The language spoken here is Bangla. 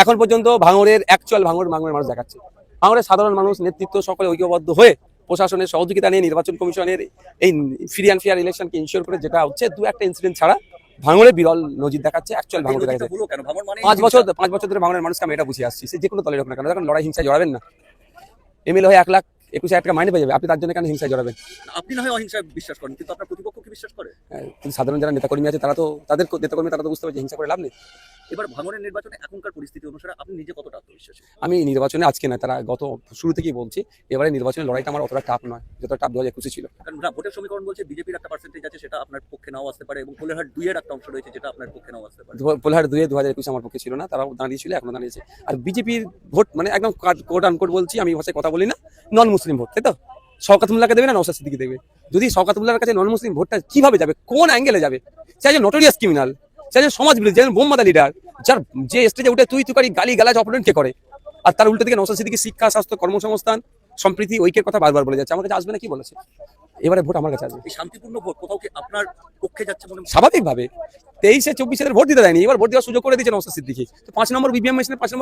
এখন পর্যন্ত ভাঙড়ের অ্যাকচুয়াল ভাঙড়ের মানুষ দেখাচ্ছে। ভাঙড়ের সাধারণ মানুষ নেতৃত্ব সকলে ঐক্যবদ্ধ হয়ে প্রশাসনের সহযোগিতা নিয়ে নির্বাচন কমিশনের এই ফ্রি অ্যান্ড ফেয়ার ইলেকশনকে ইনশিওর করে যেটা হচ্ছে দু একটা ইনসিডেন্ট ছাড়া ভাঙড়ে বিরল নজির দেখাচ্ছে। অ্যাকচুয়াল ভাঙড়ে দেখাচ্ছে 5 বছর ধরে ভাঙড়ের মানুষকে আমি এটা বুঝে আসছি, সে যে কোনো দলের হোক না কেন, যখন লড়াই হিংসায় জড়াবেন না। এমএলএ হয়ে 1,21,000 টাকা মাইনে পেয়ে যাবে, আপনি তার জন্য কেন হিংসায় জড়াবেন? আপনি না হয় অহিংসায় বিশ্বাস করেন, কিন্তু আপনার প্রতিপক্ষ কি বিশ্বাস করে? কিন্তু সাধারণ যারা নেতাকর্মী আছে তারা তো তাদের নেতাকর্মী তারা তো বুঝতে পারছে হিংসা করে লাভ নেই। এবার ভাঙড়ের নির্বাচনে এখনকার পরিস্থিতি অনুসারে আপনি নিজে কতটা আত্মবিশ্বাসী? আমি নির্বাচনে আজকে নয়, তারা গত শুরু থেকেই বলছি, এবারে নির্বাচনের লড়াইটা আমার অতটা টাফ নয় যতটা টাফ 2021 ছিল। কারণ না, ভোটের সমীকরণ বলছে বিজেপির একটা পার্সেন্টেজ আছে, সেটা আপনার পক্ষে নাও আসতে পারে, এবং কোলেহাট 2 এর একটা অংশ রয়েছে যেটা আপনার পক্ষে নাও আসতে পারে। পোলহাট 2 2021 আমার পক্ষে ছিল না, তারাও দাঁড়িয়েছিল, এখনো দাঁড়িয়েছে। আর বিজেপির ভোট মানে একদম কোট আনকোট বলছি, আমি ভাষায় কথা বলি না, নন মুসলিম ভোট, তাই তো? শওকত মোল্লাকে দেবে না নওশাদ সিদ্দিকী দেবে? যদি শওকত মোল্লার কাছে নন মুসলিম ভোটটা কিভাবে যাবে, কোন অ্যাঙ্গেলে যাবে? সে একজন নটোরিয়াস ক্রিমিনাল, সে একজন সমাজ বিরোধী, একজন বোমবাদা লিডার, যার যে স্টেজে উঠে তুই তুকারি গালি গালাজ অপোনেন্টকে করে, আর তার উল্টো দিকে নওশাদ সিদ্দিকী শিক্ষা, স্বাস্থ্য, কর্মসংস্থান, সম্প্রীতি, ঐক্যের কথা বারবার বলে যাচ্ছে। আমার কাছে আসবে না, কি বলেছে? এবারে ভোট আমার কাছে আসবে। এই শান্তিপূর্ণ ভোট কোথাও কি আপনার পক্ষে যাচ্ছে মনে? স্বাভাবিকভাবে 23-24 ভোট দিতে দেয়নি, এবার ভোট দেওয়ার সুযোগ করে দিয়েছে নওশাদ সিদ্দিকী। তো 5 নম্বর বিবিএম মেশিনে 5 নম্বর